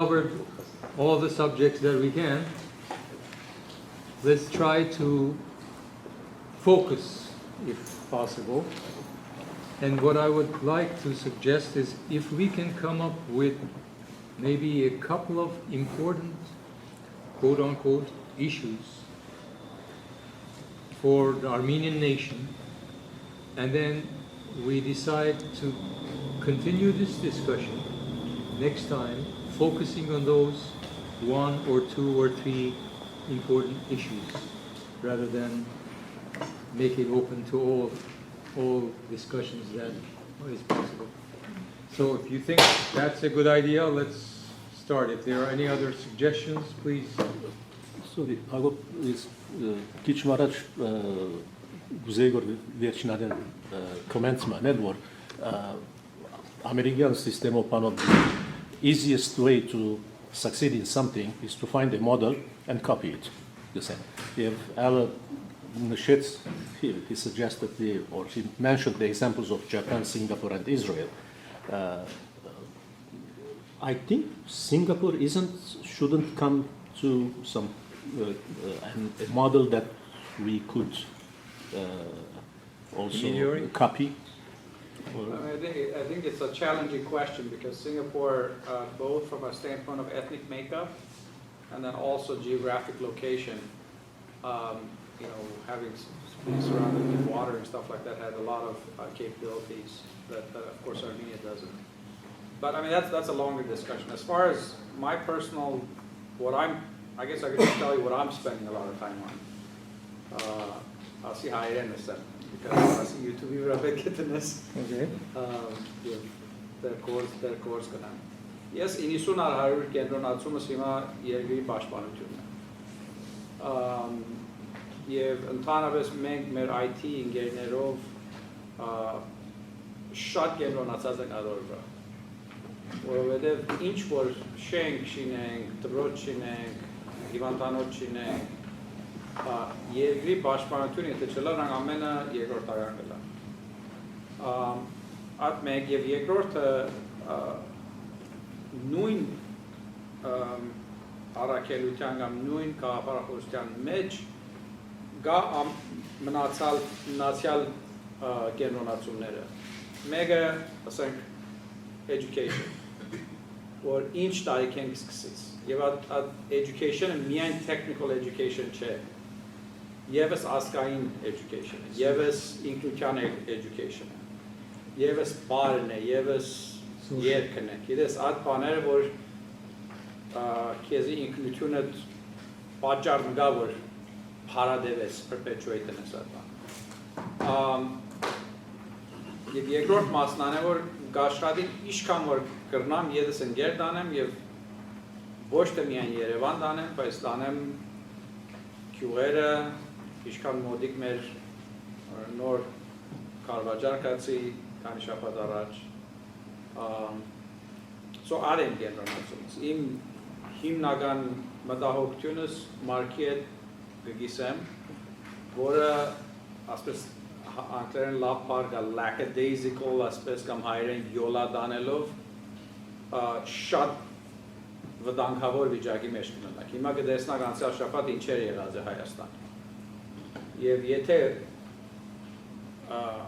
covered all the subjects that we can. Let's try to focus, if possible. And what I would like to suggest is if we can come up with maybe a couple of important, quote-unquote, issues for the Armenian nation, and then we decide to continue this discussion next time, focusing on those one or two or three important issues, rather than make it open to all discussions that is possible. So if you think that's a good idea, let's start. If there are any other suggestions, please. Sorry, ագո is քիչ առաջ գուզեի որ վերջնադեն comments-ը նել որ American system of panel the easiest way to succeed in something is to find a model and copy it. The same. Եվ Ալը նշեց he suggested or he mentioned the examples of Japan, Singapore, and Israel. I think Singapore shouldn't come to some a model that we could also copy. I think it's a challenging question because Singapore, both from a standpoint of ethnic makeup and then also geographic location, having being surrounded with water and stuff like that, had a lot of capabilities that of course Armenia doesn't. But I mean that's a longer discussion. As far as my personal, I guess I could just tell you what I'm spending a lot of time on. I'll see how I end this then, because I see YouTube are a bit getting this. Okay. Their course gonna. Yes, in Isunar Harur Kendronatsuма Sima Yergi Bashpanutyun. Եվ ընդհանրապես մենք մեր IT ինժեներով շատ կենտրոնացած ենք այդ օրը, որովհետև ինչ որ շենք շինենք, դպրոց շինենք, հիվանդանոց շինենք, երկրի պաշտպանությունը եթե չլա, նրանք ամենը երկրորդական կլա։ Այդ մեկ եւ երկրորդը նույն առաքելության կամ նույն կառավարության մեջ գա մնացյալ կենտրոնացումները։ Մեկը, ասենք, education, որ ինչ տարիք ենք սկսից։ Եվ այդ education-ը միայն technical education չէ, եւս ազգային education-ը, եւս ինքնության education-ը, եւս բարն է, եւս երգն է։ Գիտես, այդ բաները, որ քեզի ինքնությունը պատճառ մգա, որ հարադևես, perpetuate են այս բան։ Եվ երկրորդ մասն է, որ գաշխատի իշքան որ կրնամ, եդս ընկեր դանեմ եւ ոչ թե միայն Երևան դանեմ, բայց դանեմ քյուղերը, իշքան մոդիկ մեր նոր Կարվաճար կացի, քանի շաբաթ առաջ։ So արեմ կենտրոնացումս։ Իմ հիմնական մտահոգությունս մարկի հետ գգիսեմ, որը ասպես անգլերեն լավ բառ lackadaisical, ասպես կամ հայերեն յոլա դանելով շատ վտանգավոր վիճակի մեջ կմնանք։ Հիմա կտեսնակ անցյալ շաբաթ ինչեր եղած է Հայաստան։ Եվ եթե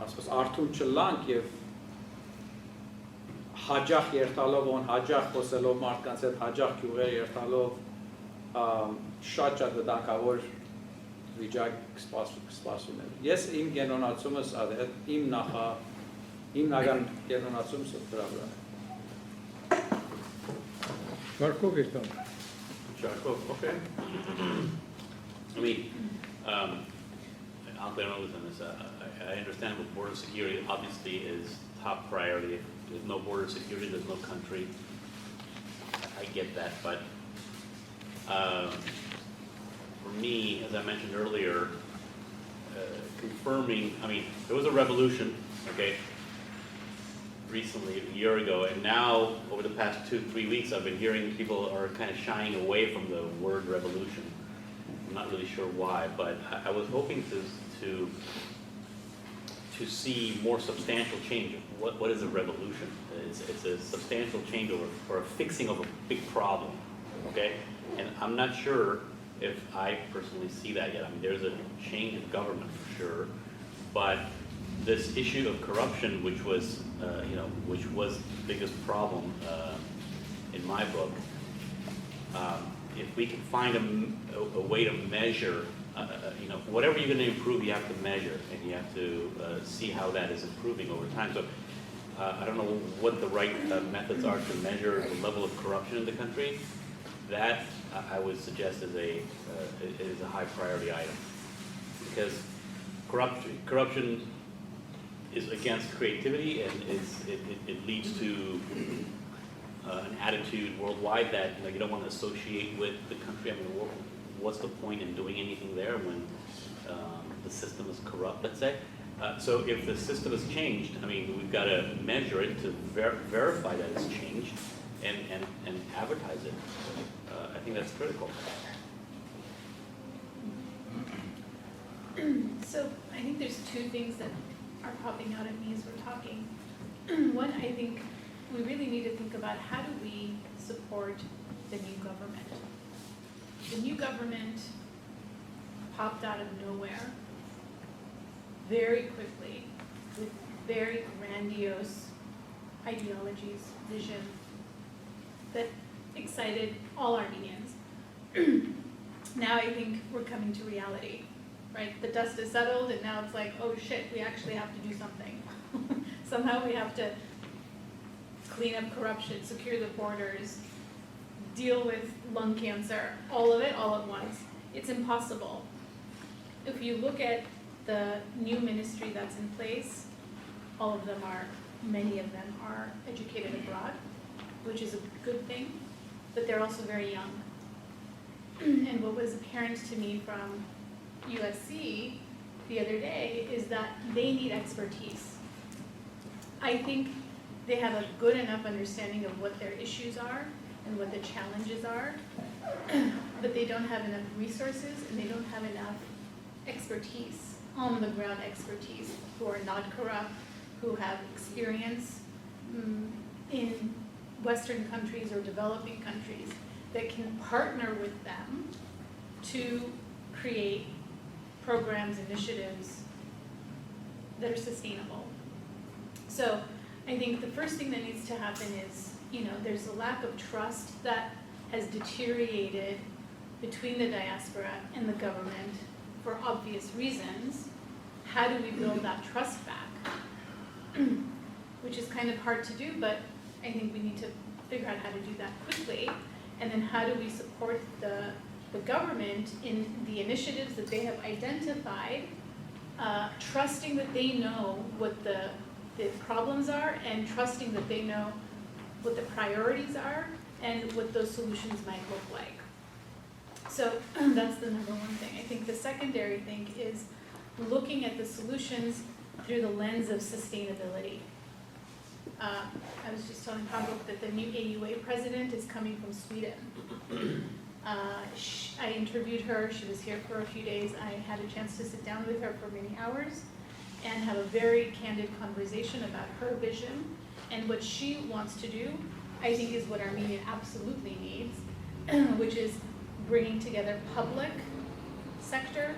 ասպես արթուն չլանք եւ հաջախ երթալով, հաջախ խոսելով մարդկանց հետ, հաջախ քյուղեր երթալով շատ վտանգավոր վիճակ սպասում է։ Ես իմ կենտրոնացումս իմ հիմնական կենտրոնացումս դրա վրա է։ Markov is done. Sharkov, okay. I mean, I'll clear on this. I understand with border security obviously is top priority. If there's no border security, there's no country. I get that, but for me, as I mentioned earlier, confirming, I mean, there was a revolution, okay, recently, a year ago, and now, over the past 2-3 weeks, I've been hearing people are kind of shying away from the word revolution. I'm not really sure why, but I was hoping to to see more substantial change. What is a revolution? It's a substantial change or a fixing of a big problem, okay? And I'm not sure if I personally see that yet. I mean, there's a change in government for sure, but this issue of corruption, which was, which was the biggest problem in my book, if we can find a way to measure, whatever you're going to improve, you have to measure, and you have to see how that is improving over time. So I don't know what the right methods are to measure the level of corruption in the country. That I would suggest is a high priority item, because corruption is against creativity, and it leads to an attitude worldwide that you don't want to associate with the country. I mean, what's the point in doing anything there when the system is corrupt, let's say? So if the system has changed, I mean, we've got to measure it to verify that it's changed and advertise it. I think that's critical. So I think there's two things that are popping out at me as we're talking. One, I think we really need to think about how do we support the new government. The new government popped out of nowhere very quickly with very grandiose ideologies, vision that excited all Armenians. Now I think we're coming to reality, right? The dust is settled and now it's like, oh shit, we actually have to do something. Somehow we have to clean up corruption, secure the borders, deal with lung cancer, all of it all at once. It's impossible. If you look at the new ministry that's in place, many of them are educated abroad, which is a good thing, but they're also very young. And what was apparent to me from USC the other day is that they need expertise. I think they have a good enough understanding of what their issues are and what the challenges are, but they don't have enough resources and they don't have enough expertise, on the ground expertise, who are not corrupt, who have experience in Western countries or developing countries that can partner with them to create programs, initiatives that are sustainable. So I think the first thing that needs to happen is, there's a lack of trust that has deteriorated between the diaspora and the government for obvious reasons. How do we build that trust back? Which is kind of hard to do, but I think we need to figure out how to do that quickly. And then how do we support the government in the initiatives that they have identified, trusting that they know what the problems are and trusting that they know what the priorities are and what those solutions might look like. So that's the number one thing. I think the secondary thing is looking at the solutions through the lens of sustainability. I was just telling Pablo that the new AUA president is coming from Sweden. I interviewed her, she was here for a few days. I had a chance to sit down with her for many hours and have a very candid conversation about her vision and what she wants to do, I think is what Armenia absolutely needs, which is bringing together public sector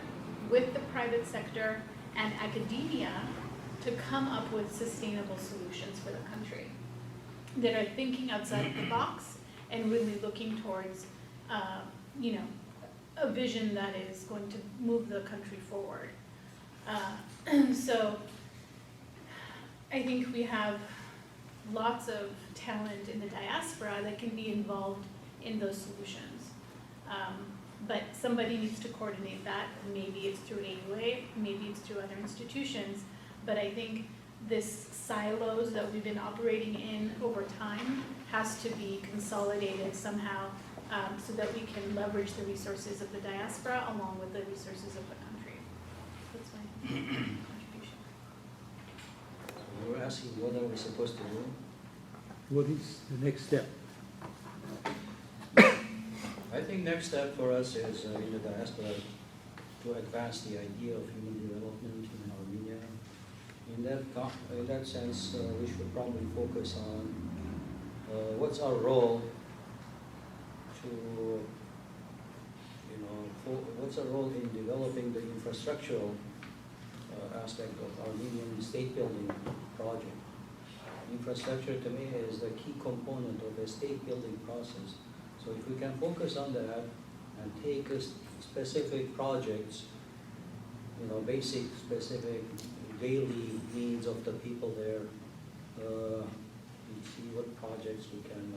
with the private sector and academia to come up with sustainable solutions for the country that are thinking outside the box and really looking towards, a vision that is going to move the country forward. So I think we have lots of talent in the diaspora that can be involved in those solutions. But somebody needs to coordinate that. Maybe it's through AUA, maybe it's through other institutions. But I think this silos that we've been operating in over time has to be consolidated somehow so that we can leverage the resources of the diaspora along with the resources of the country. That's my contribution. You were asking what are we supposed to do? What is the next step? I think next step for us is in the diaspora to advance the idea of human development in Armenia, in in that sense, we should probably focus on what's our role to, what's our role in developing the infrastructural aspect of Armenian state building project. Infrastructure to me is the key component of a state building process. So if we can focus on that and take specific projects, basic, specific daily needs of the people there, and see what projects we can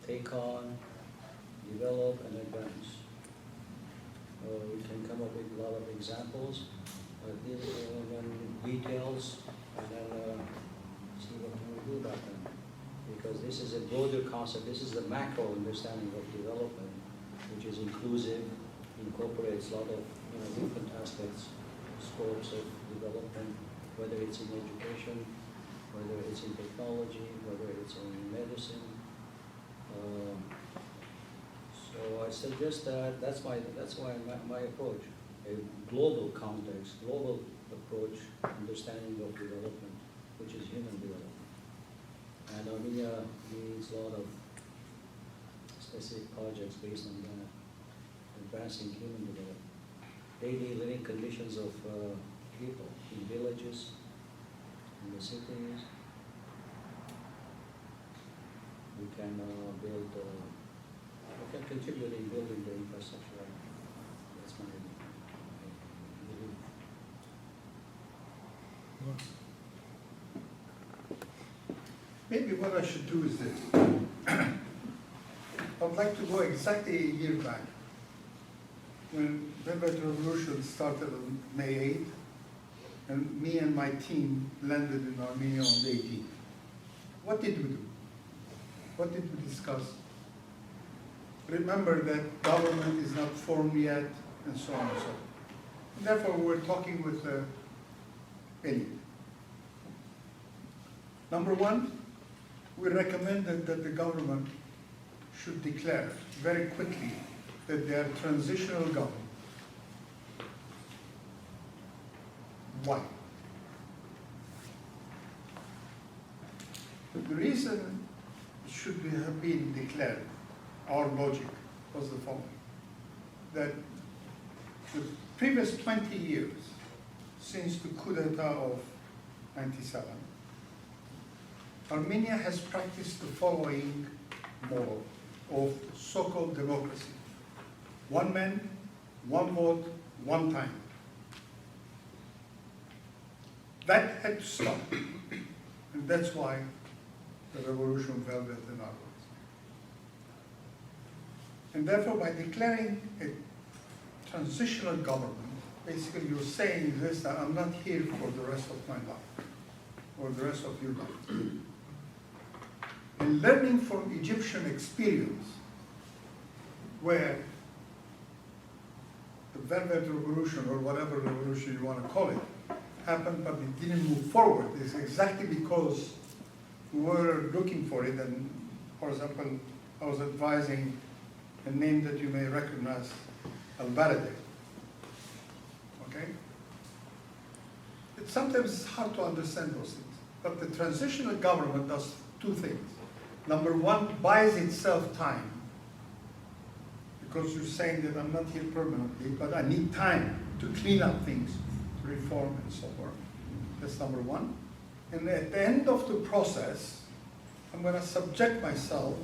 take on, develop, and advance. We can come up with a lot of examples, and then details, and then see what can we do about them. Because this is a broader concept. This is the macro understanding of development, which is inclusive, incorporates a lot of different aspects, scopes of development, whether it's in education, whether it's in technology, whether it's in medicine. So I suggest that that's why my approach, a global context, global approach, understanding of development, which is human development. And Armenia needs a lot of specific projects based on that, advancing human development, daily living conditions of people in villages, in the cities. We can build, we can contribute in building the infrastructure. That's my belief. Maybe what I should do is this. I would like to go exactly a year back, when the Velvet Revolution started on May 8th, and me and my team landed in Armenia on the 18th. What did we do? What did we discuss? Remember that government is not formed yet, and so on and so on. And therefore, we were talking with the elite. Number one, we recommended that the government should declare very quickly that they are transitional government. Why? The reason it should have been declared, our logic was the following: that the previous 20 years, since the coup d'etat of 97, Armenia has practiced the following model of so-called democracy. One man, one vote, one time. That had to stop. And that's why the revolution fell within our lives. And therefore, by declaring a transitional government, basically you're saying this, that I'm not here for the rest of my life, or the rest of your life. And learning from Egyptian experience, where the Velvet Revolution, or whatever revolution you want to call it, happened, but it didn't move forward, is exactly because we were looking for it. And for example, I was advising a name that you may recognize, Al-Baradei. Okay? It's sometimes hard to understand those things, but the transitional government does two things. Number one, buys itself time, because you're saying that I'm not here permanently, but I need time to clean up things, to reform and so forth. That's number one. And at the end of the process, I'm going to subject myself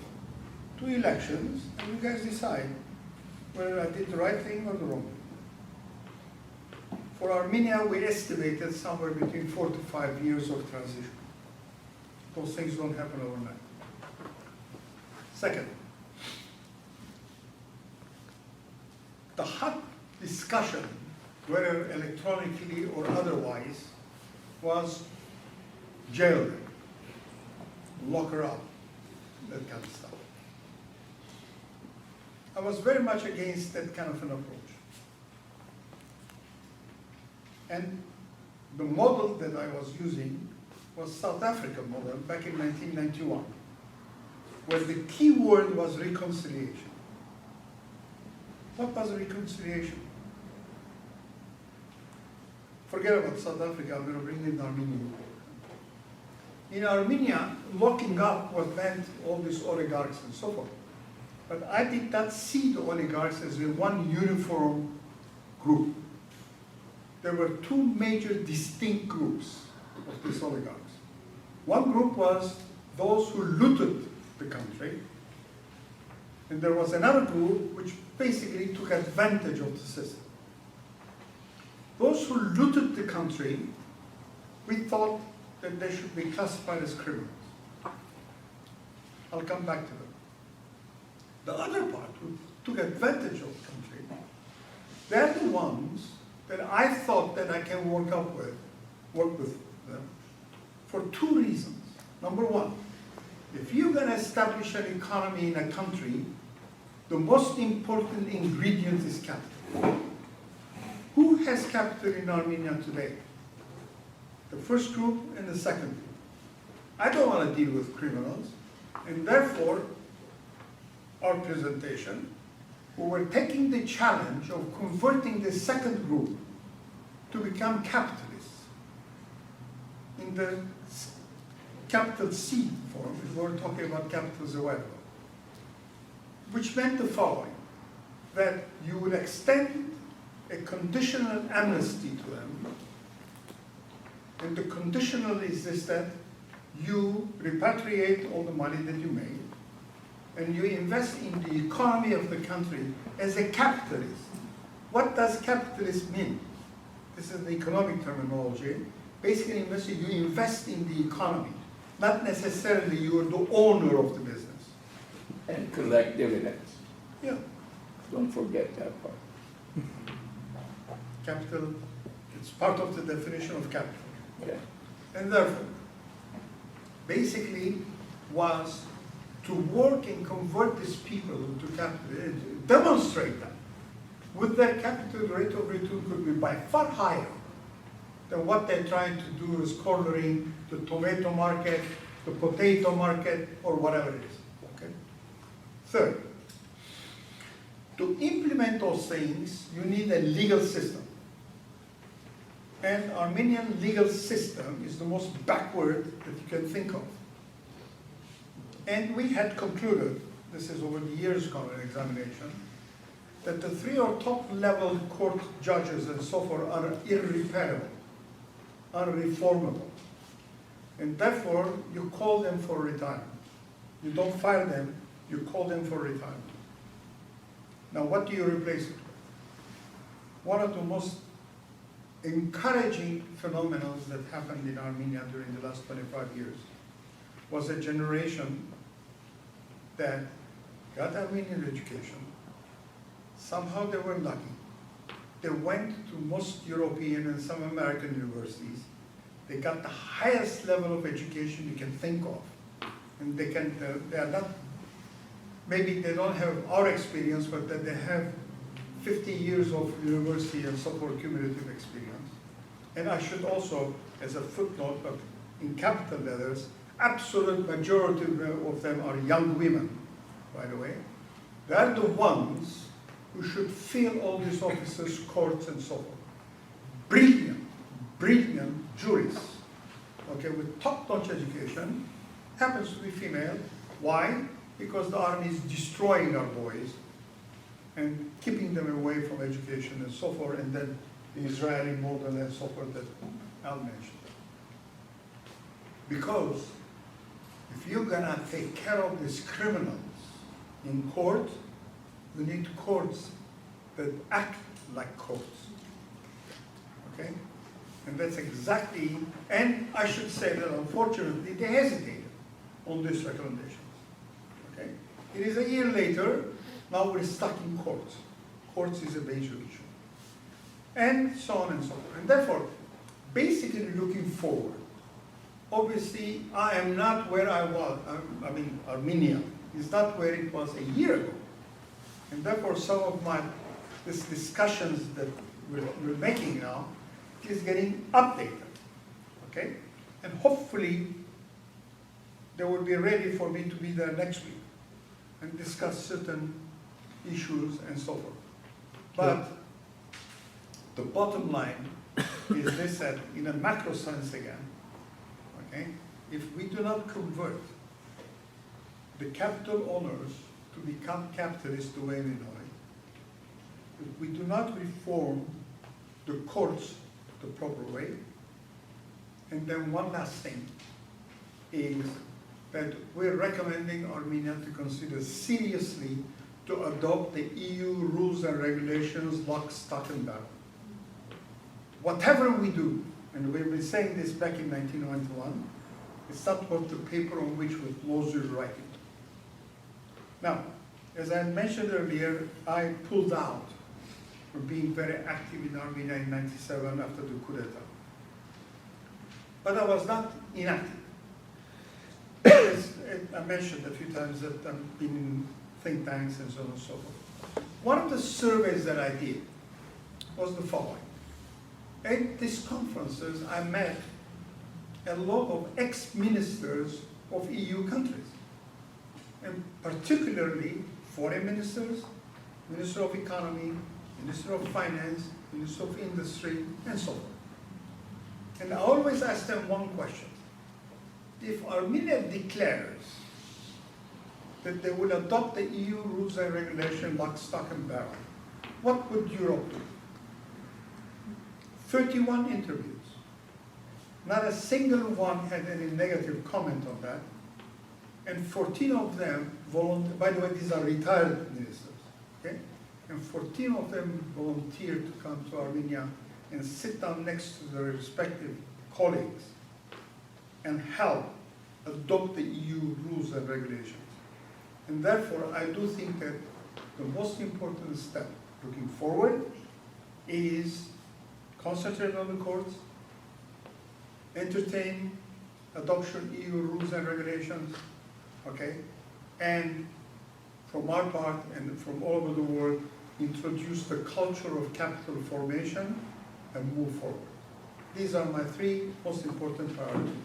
to elections, and you guys decide whether I did the right thing or the wrong thing. For Armenia, we estimated somewhere between 4 to 5 years of transition. Those things don't happen overnight. Second, the hot discussion, whether electronically or otherwise, was jail them, lock her up, that kind of stuff. I was very much against that kind of an approach. And the model that I was using was South African model back in 1991, where the key word was reconciliation. What was reconciliation? forget about South Africa, I'm going to bring in Armenia. In Armenia, locking up what meant all these oligarchs and so forth. But I did not see the oligarchs as one uniform group. There were two major distinct groups of these oligarchs. One group was those who looted the country, and there was another group which basically took advantage of the system. Those who looted the country, we thought that they should be classified as criminals. I'll come back to them. The other part, who took advantage of the country, they're the ones that I thought that I can work with them for two reasons. Number one, if you're going to establish an economy in a country, the most important ingredient is capital. Who has capital in Armenia today? The first group and the second group. I don't want to deal with criminals, and therefore, our presentation, we were taking the challenge of converting the second group to become capitalists in the capital C form, if we're talking about capital Zawadi, which meant the following, that you would extend a conditional amnesty to them, and the conditional is this, that you repatriate all the money that you made, and you invest in the economy of the country as a capitalist. What does capitalist mean? This is the economic terminology. Basically, you invest in the economy, not necessarily you are the owner of the business. And collect dividends. Yeah, Don't forget that part. capital, it's part of the definition of capital. Okay. And therefore, basically was to work and convert these people into capital, demonstrate that with their capital rate of return could be by far higher than what they're trying to do is cornering the tomato market, the potato market, or whatever it is. Okay? Third, to implement those things, you need a legal system. And Armenian legal system is the most backward that you can think of. And we had concluded, this is over the years of examination, that the three or top level court judges and so forth are irreparable, unreformable. And therefore, you call them for retirement. You don't fire them, you call them for retirement. Now, what do you replace it with? One of the most encouraging phenomena that happened in Armenia during the last 25 years was a generation that got Armenian education. Somehow they were lucky. They went to most European and some American universities. They got the highest level of education you can think of. And they are not, maybe they don't have our experience, but that they have 50 years of university and so forth cumulative experience. And I should also, as a footnote, but in capital letters, absolute majority of them are young women, by the way. They are the ones who should fill all these officers, courts, and so forth. Brilliant, brilliant jurists, okay, with top-notch education, happens to be female. Why? Because the army is destroying our boys and keeping them away from education and so forth, and then the Israeli model and so forth that Al mentioned. Because if you're gonna take care of these criminals in court, you need courts that act like courts, okay? And that's exactly, and I should say that unfortunately they hesitated on these recommendations, okay? It is a year later, now we're stuck in courts. Courts is a major issue. And so on and so forth. And therefore, basically looking forward, obviously I am not where I was, I mean Armenia is not where it was a year ago. And therefore some of these discussions that we're making now is getting updated, okay? And hopefully they will be ready for me to be there next week and discuss certain issues and so forth. But the bottom line is this, that in a macro sense again, okay, if we do not convert the capital owners to become capitalists the way we know it, if we do not reform the courts the proper way, and then one last thing is that we're recommending Armenia to consider seriously to adopt the EU rules and regulations lock, stock, and barrel. Whatever we do, and we've been saying this back in 1991, it's not worth the paper on which Moses is writing. Now, as I mentioned earlier, I pulled out from being very active in Armenia in 97 after the coup d'etat. But I was not inactive. As I mentioned a few times that I've been in think tanks and so on and so forth. One of the surveys that I did was the following. At these conferences, I met a lot of ex-ministers of EU countries, and particularly foreign ministers, Minister of Economy, Minister of Finance, Minister of Industry, and so forth. And I always ask them one question. If Armenia declares that they will adopt the EU rules and regulations lock, stock, and barrel, what would Europe do? 31 interviews. Not a single one had any negative comment on that. And 14 of them volunteered, by the way, these are retired ministers, okay? And 14 of them volunteered to come to Armenia and sit down next to their respective colleagues and help adopt the EU rules and regulations. And therefore, I do think that the most important step looking forward is concentrate on the courts, entertain adoption EU rules and regulations, okay? And from our part and from all over the world, introduce the culture of capital formation and move forward. These are my three most important priorities.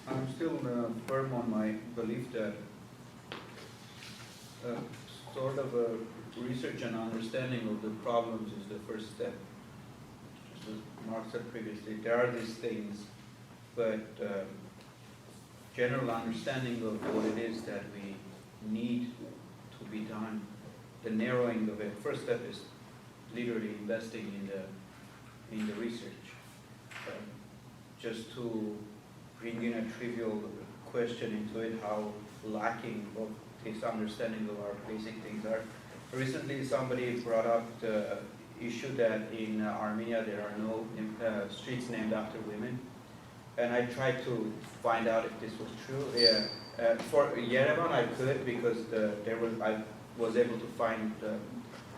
I'm still firm on my belief that sort of a research and understanding of the problems is the first step. Just as Mark said previously, there are these things, but general understanding of what it is that we need to be done, the narrowing of it. First step is literally investing in the research. Just to bring in a trivial question into it, how lacking of this understanding of our basic things are. Recently, somebody brought up the issue that in Armenia there are no streets named after women, and I tried to find out if this was true. Yeah, for Yerevan I could, because I was able to find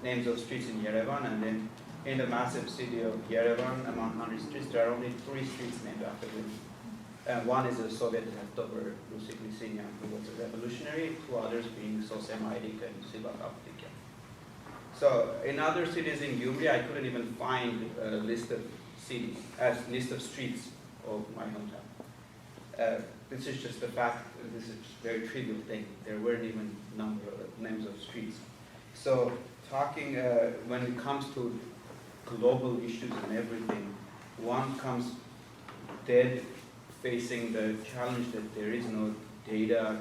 names of streets in Yerevan, and then in the massive city of Yerevan, among 100 streets, there are only 3 streets named after women. And one is a Soviet leftover, Rusik Lisinyan, who was a revolutionary, 2 others being Sosemaidik and Sivakaptikian. So in other cities in Gyumri, I couldn't even find a list of cities, list of streets of my hometown. This is just a fact, this is a very trivial thing. There weren't even names of streets. So talking, when it comes to global issues and everything, one comes dead facing the challenge that there is no data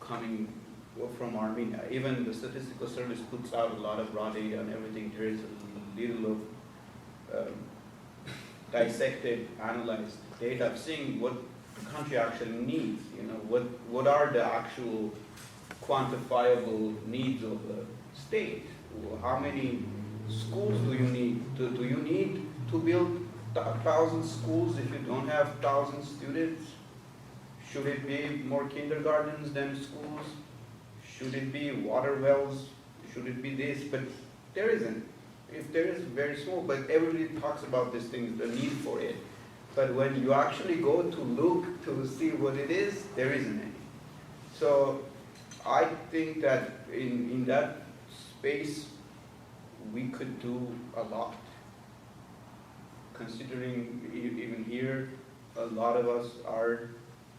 coming from Armenia. Even the statistical service puts out a lot of raw data and everything. There is a little of dissected, analyzed data of seeing what the country actually needs. You know, what are the actual quantifiable needs of the state? How many schools do you need? Do you need to build 1,000 schools if you don't have 1,000 students? Should it be more kindergartens than schools? Should it be water wells? Should it be this? But there isn't. If there is, very small, but everybody talks about these things, the need for it. But when you actually go to look to see what it is, there isn't any. So I think that in that space, we could do a lot. Considering even here, a lot of us are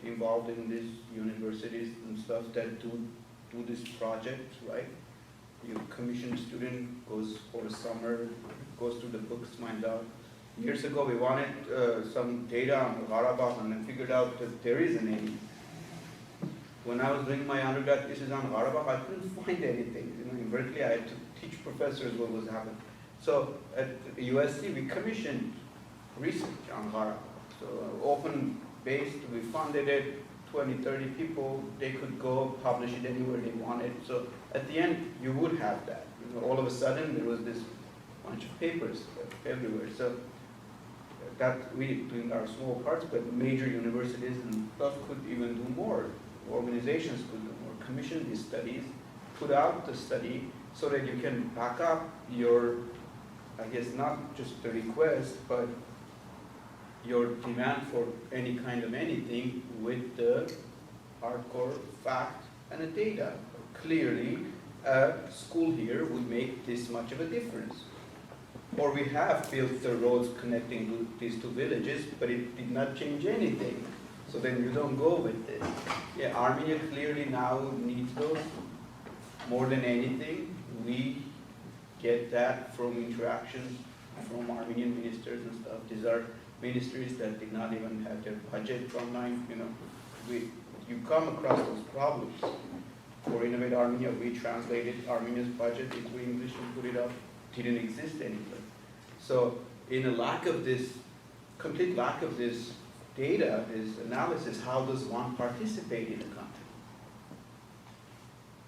involved in these universities and stuff that do these projects, right? You commission a student, goes for a summer, goes through the books, finds out. Years ago, we wanted some data on Karabakh, and I figured out that there isn't any. When I was doing my undergrad thesis on Karabakh, I couldn't find anything. You know, in Berkeley, I had to teach professors what was happening. So at USC, we commissioned research on Karabakh. So open based, we funded it, 20, 30 people, they could go publish it anywhere they wanted. So at the end, you would have that. You know, all of a sudden, there was this bunch of papers everywhere. So that we doing our small parts, but major universities and stuff could even do more. Organizations could do more. Commission these studies, put out the study so that you can back up your, I guess, not just the request, but your demand for any kind of anything with the hardcore fact and the data. Clearly, a school here would make this much of a difference. Or we have built the roads connecting these two villages, but it did not change anything. So then you don't go with this. Yeah, Armenia clearly now needs those more than anything. We get that from interactions from Armenian ministers and stuff. These are ministries that did not even have their budget online. You know, you come across those problems. For Innovate Armenia, we translated Armenia's budget into English and put it up. Didn't exist anywhere. So in a lack of this, complete lack of this data, this analysis, how does one participate in a country?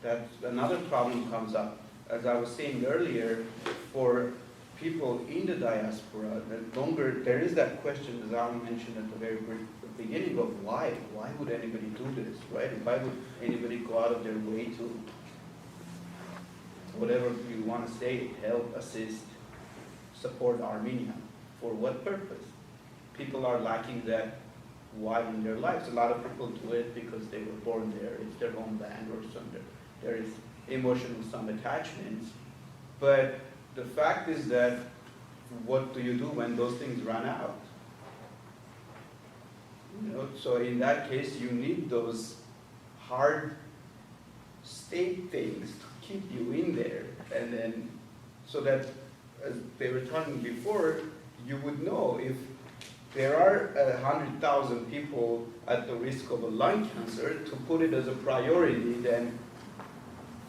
That's another problem comes up. As I was saying earlier, for people in the diaspora, the longer, there is that question, as Alan mentioned at the very beginning, of why? Why would anybody do this, right? Why would anybody go out of their way to, whatever you want to say, help, assist, support Armenia? For what purpose? People are lacking that why in their lives. A lot of people do it because they were born there, it's their home land or something. There is emotional, some attachments. But the fact is that what do you do when those things run out? You know, so in that case, you need those hard state things to keep you in there, and then so that, as they were talking before, you would know if there are 100,000 people at the risk of a lung cancer, to put it as a priority, then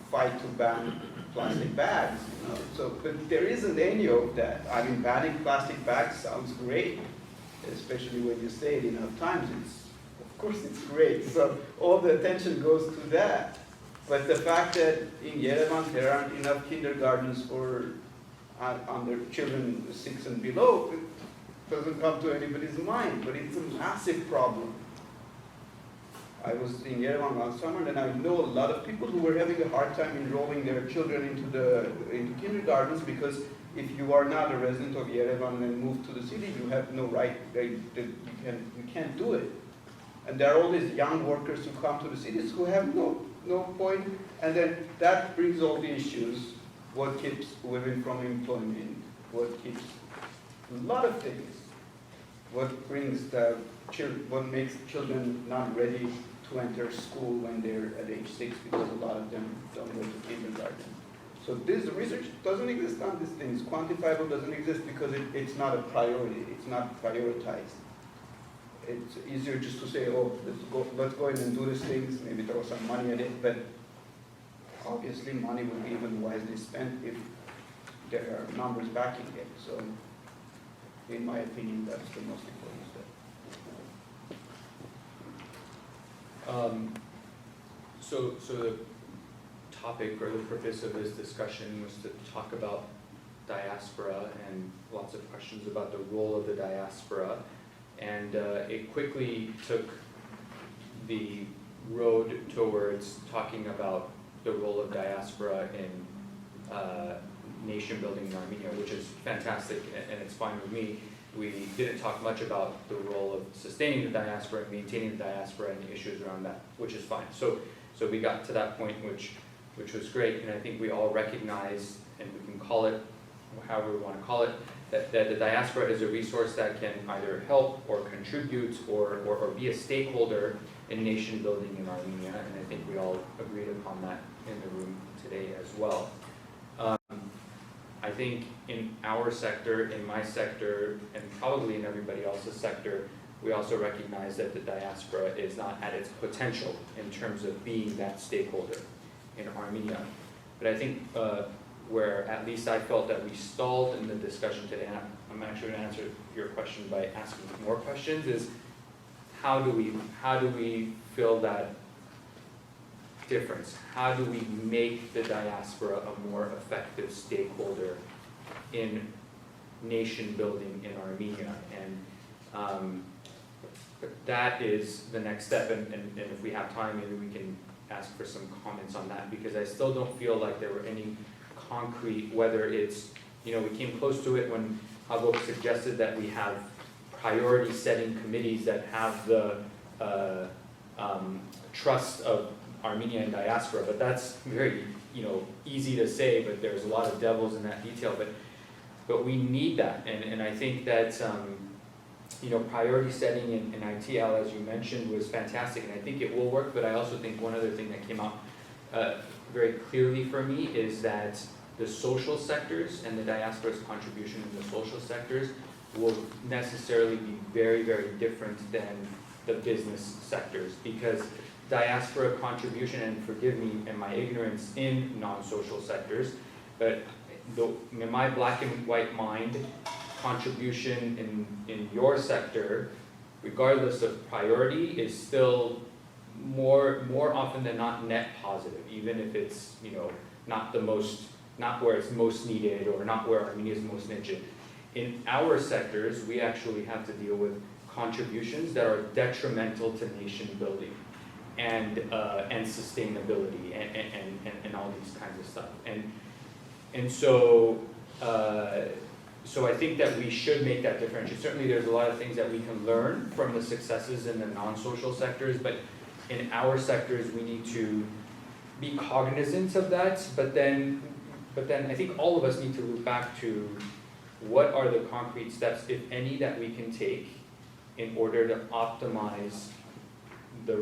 fight to ban plastic bags. You know? So, but there isn't any of that. I mean, banning plastic bags sounds great, especially when you say it enough times. Of course, it's great. So all the attention goes to that. But the fact that in Yerevan there aren't enough kindergartens for under children 6 and below, it doesn't come to anybody's mind, but it's a massive problem. I was in Yerevan last summer, and I know a lot of people who were having a hard time enrolling their children into kindergartens, because if you are not a resident of Yerevan and move to the city, you have no right, you can't do it. And there are all these young workers who come to the cities who have no point, and then that brings all the issues. What keeps women from employment? What keeps a lot of things? What brings what makes children not ready to enter school when they're at age 6, because a lot of them don't go to kindergarten. So this research doesn't exist on these things. Quantifiable doesn't exist because it's not a priority. It's not prioritized. It's easier just to say, oh, let's go in and do these things, maybe throw some money at it, but obviously money would be even wisely spent if there are numbers backing it. So in my opinion, that's the most important step. So the topic or the purpose of this discussion was to talk about diaspora and lots of questions about the role of the diaspora. And it quickly took the road towards talking about the role of diaspora in nation building in Armenia, which is fantastic, and it's fine with me. We didn't talk much about the role of sustaining the diaspora and maintaining the diaspora and the issues around that, which is fine. So we got to that point, which was great, and I think we all recognize, and we can call it however we want to call it, that the diaspora is a resource that can either help or contribute or be a stakeholder in nation building in Armenia, and I think we all agreed upon that in the room today as well. I think in our sector, in my sector, and probably in everybody else's sector, we also recognize that the diaspora is not at its potential in terms of being that stakeholder in Armenia. But I think where at least I felt that we stalled in the discussion today, and I'm actually going to answer your question by asking more questions, is how do we fill that difference? How do we make the diaspora a more effective stakeholder in nation building in Armenia? And that is the next step, and if we have time, maybe we can ask for some comments on that, because I still don't feel like there were any concrete, whether it's, we came close to it when Havok suggested that we have priority setting committees that have the trust of Armenia and diaspora, but that's very, easy to say, but there's a lot of devils in that detail, but we need that, and I think that, priority setting in ITL, as you mentioned, was fantastic, and I think it will work, but I also think one other thing that came out very clearly for me is that the social sectors and the diaspora's contribution in the social sectors will necessarily be very, very different than the business sectors, because diaspora contribution, and forgive me and my ignorance in non-social sectors, but in my black and white mind, contribution in your sector, regardless of priority, is still more often than not net positive, even if it's not where it's most needed or not where Armenia is most niche. In our sectors, we actually have to deal with contributions that are detrimental to nation building and sustainability and all these kinds of stuff. And so I think that we should make that differentiation. Certainly there's a lot of things that we can learn from the successes in the non-social sectors, but in our sectors we need to be cognizant of that, but then I think all of us need to look back to what are the concrete steps, if any, that we can take in order to optimize the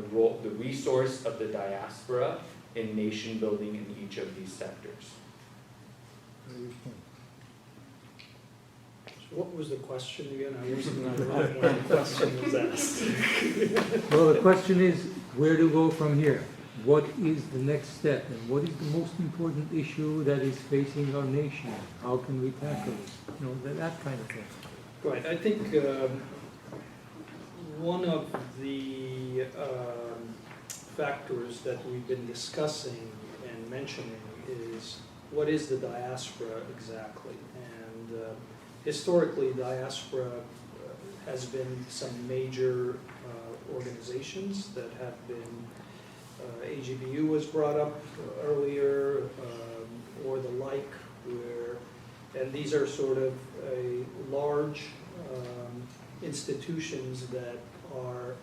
resource of the diaspora in nation building in each of these sectors. What was the question again? I wasn't around when the question was asked. Well, the question is where to go from here. What is the next step, and what is the most important issue that is facing our nation? How can we tackle it? That kind of thing. Right. I think one of the factors that we've been discussing and mentioning is what is the diaspora exactly? And historically, diaspora has been some major organizations that have been, AGBU was brought up earlier, or the like, and these are sort of a large institutions that are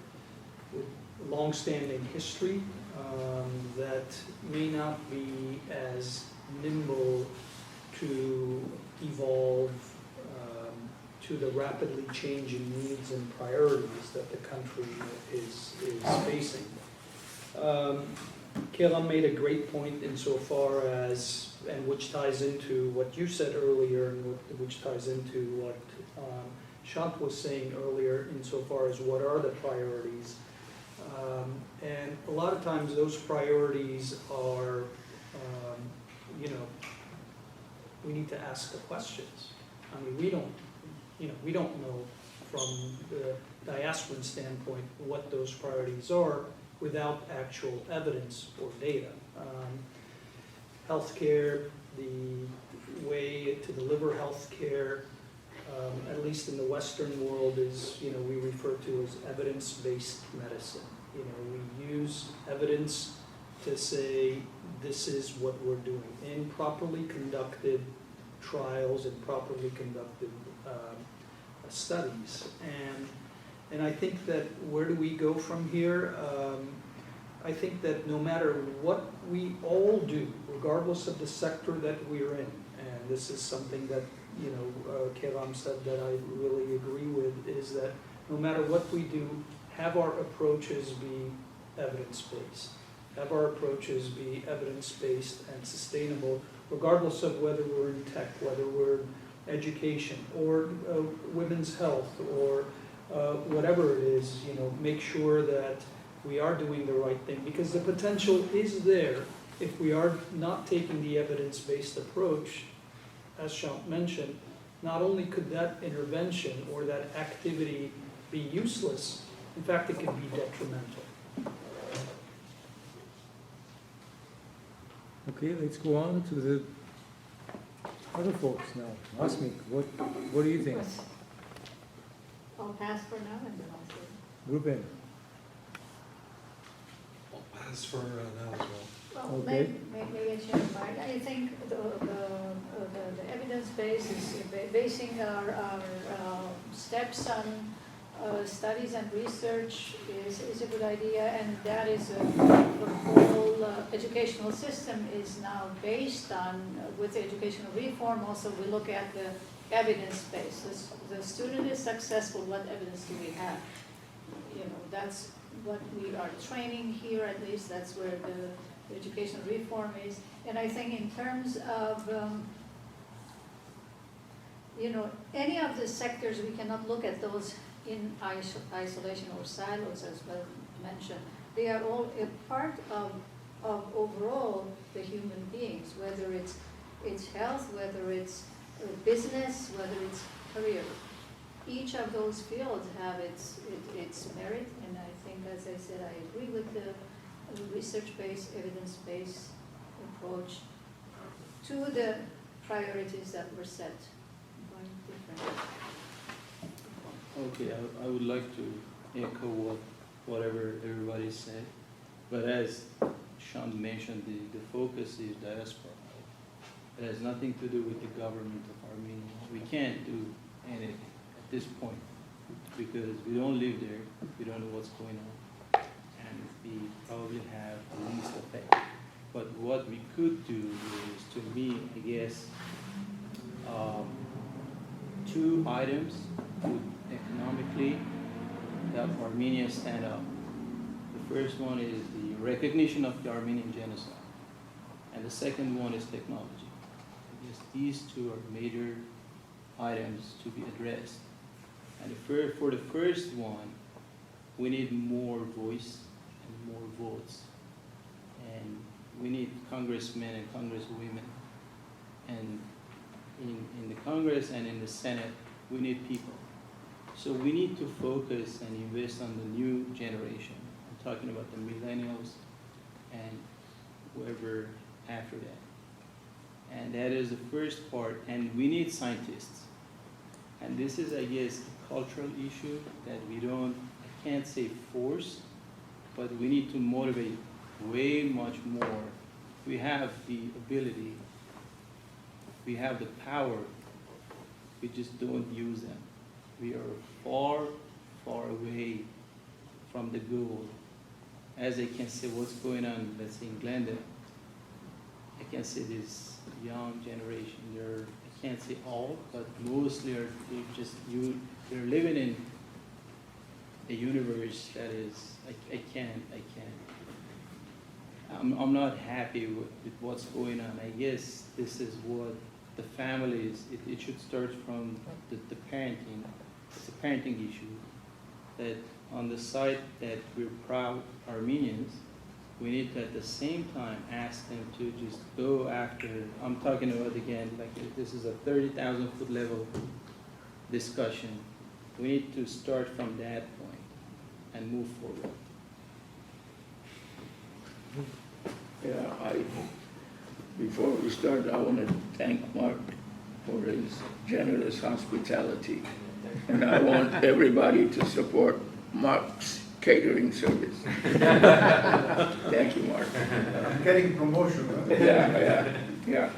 with long-standing history that may not be as nimble to evolve to the rapidly changing needs and priorities that the country is facing. Kelam made a great point insofar as, and which ties into what you said earlier, and which ties into what Shant was saying earlier, insofar as what are the priorities. And a lot of times those priorities are, we need to ask the questions. I mean, we don't know from the diasporan standpoint what those priorities are without actual evidence or data. Healthcare, the way to deliver healthcare, at least in the Western world, is, we refer to as evidence-based medicine. We use evidence to say this is what we're doing in properly conducted trials and properly conducted studies. And I think that where do we go from here? I think that no matter what we all do, regardless of the sector that we're in, and this is something that Kelam said that I really agree with, is that no matter what we do, have our approaches be evidence-based. have our approaches be evidence-based and sustainable, regardless of whether we're in tech, whether we're in education, or women's health, or whatever it is, make sure that we are doing the right thing, because the potential is there if we are not taking the evidence-based approach. As Shant mentioned, not only could that intervention or that activity be useless, in fact, it can be detrimental. Okay, let's go on to the other folks now. Asmik, what do you think? I'll pass for now and then I'll say. Ruben? I'll pass for now as well. Well, Okay. maybe I change mine. I think the evidence base is basing our steps on studies and research is a good idea, and that is the whole educational system is now based on, with the educational reform also we look at the evidence base. The student is successful, what evidence do we have? That's what we are training here, at least that's where the educational reform is. And I think in terms of any of the sectors, we cannot look at those in isolation or silos, as well mentioned. They are all a part of overall the human beings, whether it's health, whether it's business, whether it's career. Each of those fields have its merit, and I think, as I said, I agree with the research-based, evidence-based approach to the priorities that were set. Okay, I would like to echo whatever everybody said, but as Sean mentioned, the focus is diaspora. It has nothing to do with the government of Armenia. We can't do anything at this point because we don't live there, we don't know what's going on, and we probably have the least effect. But what we could do is, to me, I guess, two items would economically help Armenia stand up. The first one is the recognition of the Armenian genocide, and the second one is technology. I guess these two are major items to be addressed. And for the first one, we need more voice and more votes. And we need congressmen and congresswomen. And in the Congress and in the Senate, we need people. So we need to focus and invest on the new generation. I'm talking about the millennials and whoever after that. And that is the first part. And we need scientists. And this is, I guess, a cultural issue that I can't say force, but we need to motivate way much more. We have the ability, we have the power, we just don't use them. We are far, far away from the goal. As I can say what's going on, let's say in Glendale, I can say this young generation, I can't say all, but mostly they're living in a universe that is, I'm not happy with what's going on. I guess this is what the families, it should start from the parenting. It's a parenting issue that on the side that we're proud Armenians, we need to at the same time ask them to just go after, I'm talking about again, like this is a 30,000 foot level discussion. We need to start from that point and move forward. Yeah, before we start, I want to thank Mark for his generous hospitality. And I want everybody to support Mark's catering service. Thank you, Mark. I'm getting promotion. Huh? Yeah.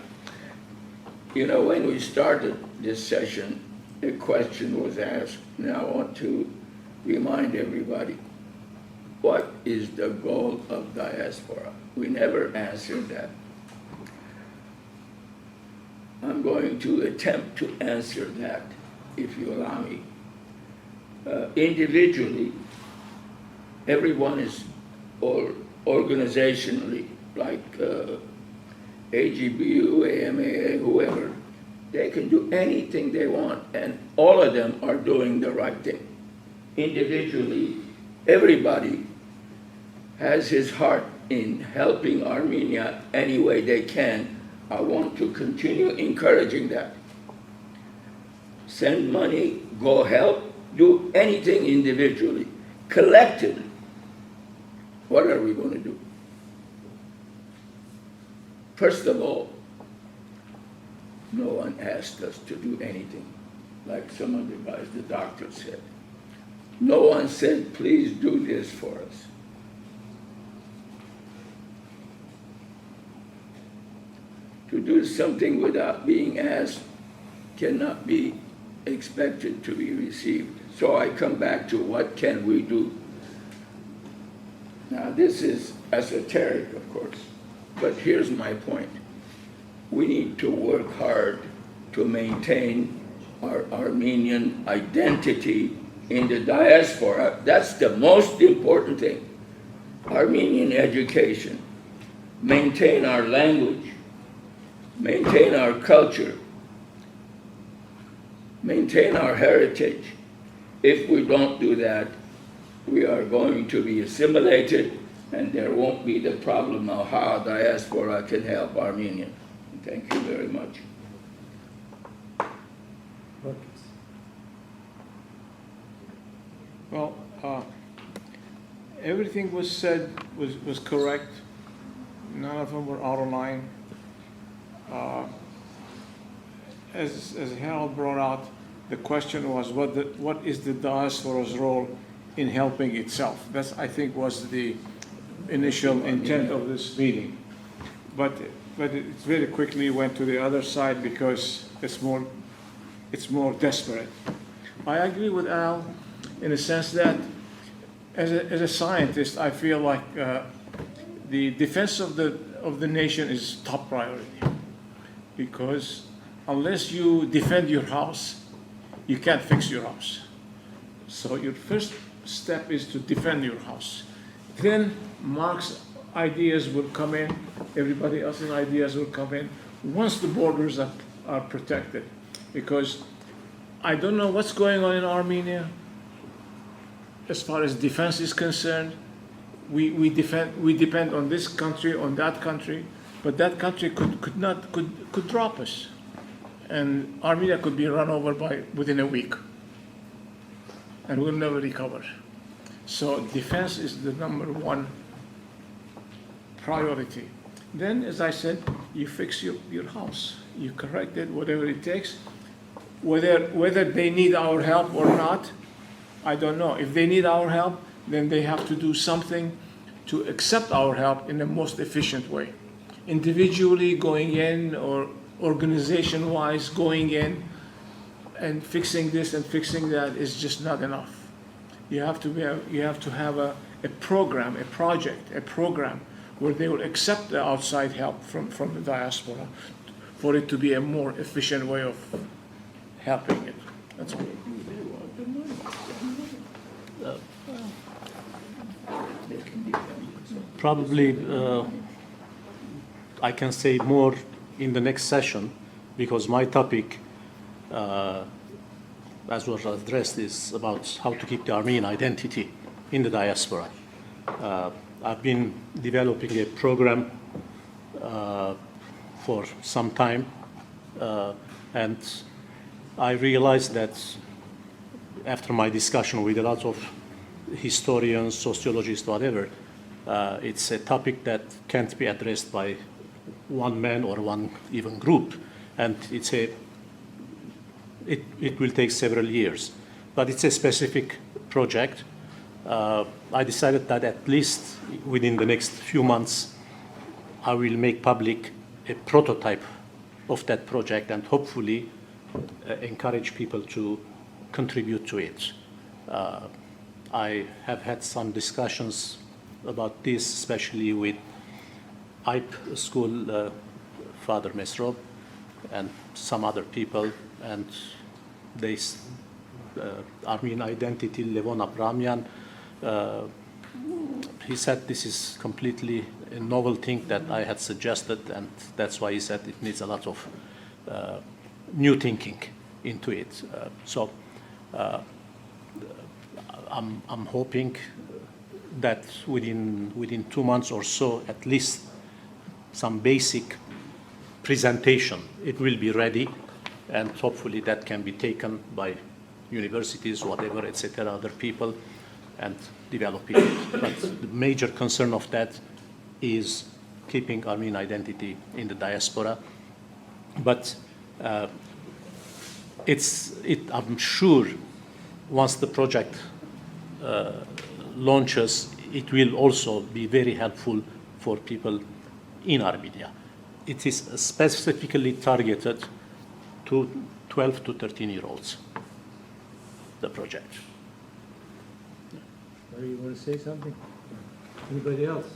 When we started this session, a question was asked, and I want to remind everybody, what is the goal of diaspora? We never answered that. I'm going to attempt to answer that, if you allow me. Individually, everyone is, or organizationally, like AGBU, AMA, whoever, they can do anything they want, and all of them are doing the right thing. Individually, everybody has his heart in helping Armenia any way they can. I want to continue encouraging that. Send money, go help, do anything individually. Collectively, what are we going to do? First of all, no one asked us to do anything, like some of the guys, the doctor said. No one said, please do this for us. To do something without being asked cannot be expected to be received. So I come back to what can we do? Now this is esoteric, of course, but here's my point. We need to work hard to maintain our Armenian identity in the diaspora. That's the most important thing. Armenian education, maintain our language, maintain our culture, maintain our heritage. If we don't do that, we are going to be assimilated, and there won't be the problem of how diaspora can help Armenia. Thank you very much. Well, everything was said was correct. None of them were out of line. As Harold brought out, the question was what is the diaspora's role in helping itself? That's, I think, was the initial intent of this meeting. But it very quickly went to the other side because it's more desperate. I agree with Al in a sense that as a scientist, I feel like the defense of the nation is top priority, because unless you defend your house, you can't fix your house. So your first step is to defend your house. Then Mark's ideas will come in, everybody else's ideas will come in, once the borders are protected. Because I don't know what's going on in Armenia as far as defense is concerned. We depend on this country, on that country, but that country could drop us, and Armenia could be run over within a week, and we'll never recover. So defense is the number one priority. Then, as I said, you fix your house, you correct it, whatever it takes. Whether they need our help or not, I don't know. If they need our help, then they have to do something to accept our help in the most efficient way. Individually going in or organization-wise going in and fixing this and fixing that is just not enough. You have to have a program, a project, a program where they will accept the outside help from the diaspora for it to be a more efficient way of helping it. That's all. Probably I can say more in the next session, because my topic, as was addressed, is about how to keep the Armenian identity in the diaspora. I've been developing a program for some time, and I realized that after my discussion with a lot of historians, sociologists, whatever, it's a topic that can't be addressed by one man or one even group, and it will take several years. But it's a specific project. I decided that at least within the next few months, I will make public a prototype of that project and hopefully encourage people to contribute to it. I have had some discussions about this, especially with ARPA School, Father Mesrob, and some other people, and they, Armenian Identity, Levon Abramian, he said this is completely a novel thing that I had suggested, and that's why he said it needs a lot of new thinking into it. I'm hoping that within 2 months or so, at least some basic presentation, it will be ready, and hopefully that can be taken by universities, whatever, etc., other people, and developing it. But the major concern of that is keeping Armenian identity in the diaspora. But I'm sure once the project launches, it will also be very helpful for people in Armenia. It is specifically targeted to 12 to 13-year-olds, the project. Larry, you want to say something? Anybody else?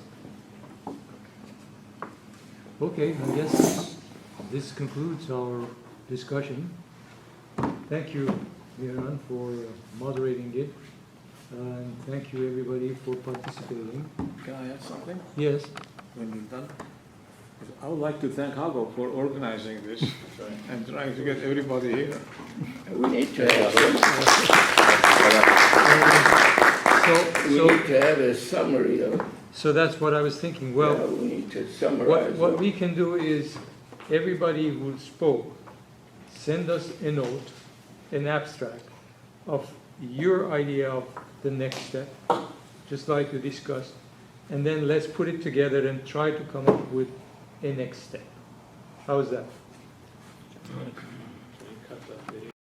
Okay, I guess this concludes our discussion. Thank you, Miran, for moderating it. And thank you, everybody, for participating. Can I add something Yes. when you're done? I would like to thank Hago for organizing this and trying to get everybody here. We need to have, we So need to have a summary of, so that's what I was thinking. Well, yeah, we need to summarize. what we can do is, everybody who spoke, send us a note, an abstract of your idea of the next step, just like you discussed, and then let's put it together and try to come up with a next step. How is that?